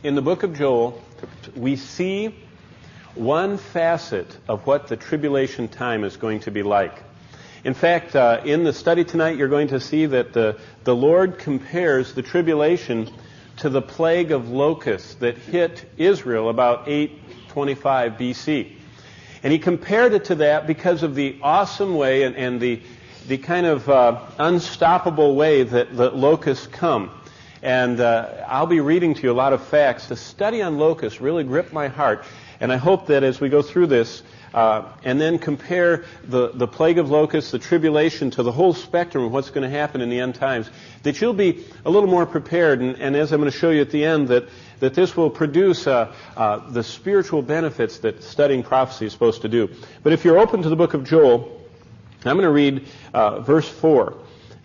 In the book of Joel, we see one facet of what the tribulation time is going to be like. In fact, in the study tonight, you're going to see that the Lord compares the tribulation to the plague of locusts that hit Israel about 825 BC. And he compared it to that because of the awesome way and the kind of unstoppable way that the locusts come. And I'll be reading to you a lot of facts. The study on locusts really gripped my heart. And I hope that as we go through this, and then compare the plague of locusts, the tribulation, to the whole spectrum of what's going to happen in the end times, that you'll be a little more prepared. And as I'm going to show you at the end, that this will produce the spiritual benefits that studying prophecy is supposed to do. But if you're open to the book of Joel, I'm going to read verse 4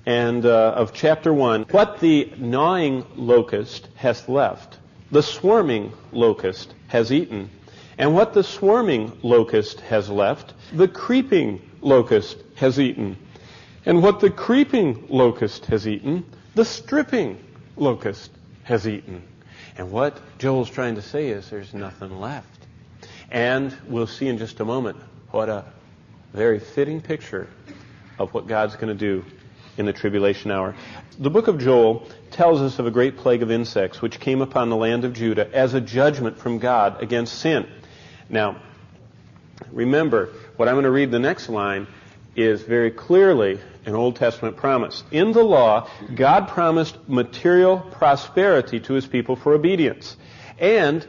and of chapter 1. What the gnawing locust hath left, the swarming locust has eaten. And what the swarming locust has left, the creeping locust has eaten. And what the creeping locust has eaten, the stripping locust has eaten. And what Joel's trying to say is there's nothing left. And we'll see in just a moment what a very fitting picture of what God's going to do in the tribulation hour. The book of Joel tells us of a great plague of insects which came upon the land of Judah as a judgment from God against sin. Now, remember, what I'm going to read the next line is very clearly an Old Testament promise. In the law, God promised material prosperity to his people for obedience. And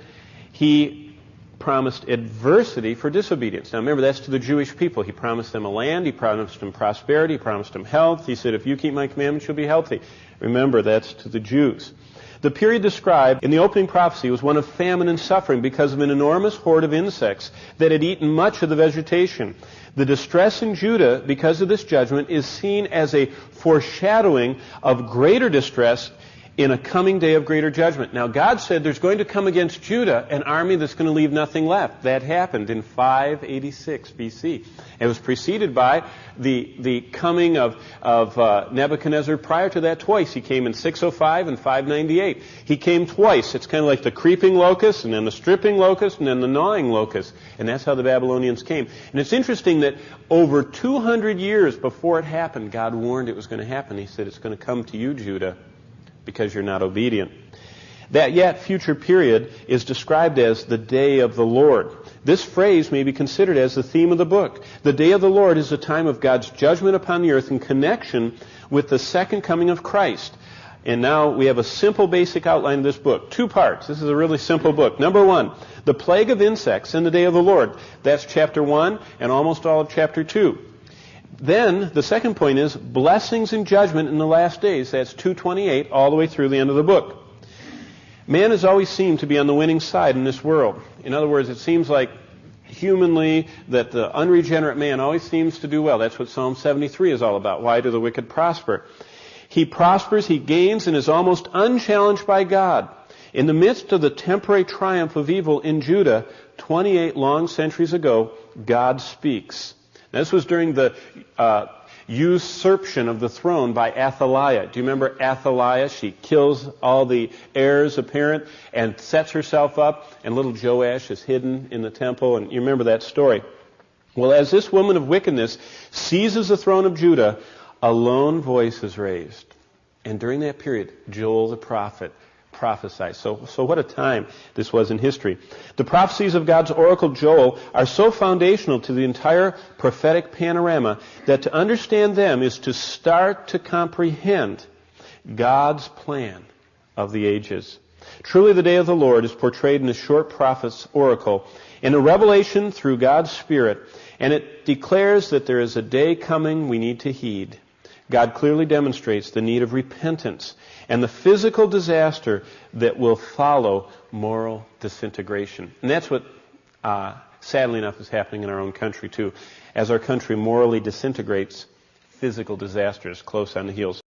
he promised adversity for disobedience. Now remember, that's to the Jewish people. He promised them a land, he promised them prosperity, he promised them health. He said, if you keep my commandments, you'll be healthy. Remember, that's to the Jews. The period described in the opening prophecy was one of famine and suffering because of an enormous horde of insects that had eaten much of the vegetation. The distress in Judah because of this judgment is seen as a foreshadowing of greater distress in a coming day of greater judgment. Now, God said there's going to come against Judah an army that's going to leave nothing left. That happened in 586 BC. It was preceded by the coming of Nebuchadnezzar prior to that twice. He came in 605 and 598. He came twice. It's kind of like the creeping locust, and then the stripping locust, and then the gnawing locust. And that's how the Babylonians came. And it's interesting that over 200 years before it happened, God warned it was going to happen. He said, it's going to come to you, Judah, because you're not obedient. That yet future period is described as the day of the Lord. This phrase may be considered as the theme of the book. The day of the Lord is a time of God's judgment upon the earth in connection with the second coming of Christ. And now we have a simple basic outline of this book. 2 parts. This is a really simple book. Number 1, the plague of insects in the day of the Lord. That's chapter 1 and almost all of chapter 2. Then, the second point is blessings and judgment in the last days. That's 2:28 all the way through the end of the book. Man has always seemed to be on the winning side in this world. In other words, it seems like humanly that the unregenerate man always seems to do well. That's what Psalm 73 is all about. Why do the wicked prosper? He prospers, he gains, and is almost unchallenged by God. In the midst of the temporary triumph of evil in Judah, 28 long centuries ago, God speaks. This was during the usurpation of the throne by Athaliah. Do you remember Athaliah? She kills all the heirs apparent and sets herself up, and little Joash is hidden in the temple, and you remember that story. Well, as this woman of wickedness seizes the throne of Judah, a lone voice is raised. And during that period, Joel the prophet prophesied. So what a time this was in history. The prophecies of God's oracle Joel are so foundational to the entire prophetic panorama that to understand them is to start to comprehend God's plan of the ages. Truly the day of the Lord is portrayed in the short prophet's oracle in a revelation through God's Spirit, and it declares that there is a day coming we need to heed. God clearly demonstrates the need of repentance and the physical disaster that will follow moral disintegration. And that's what, sadly enough, is happening in our own country, too. As our country morally disintegrates, physical disaster is close on the heels.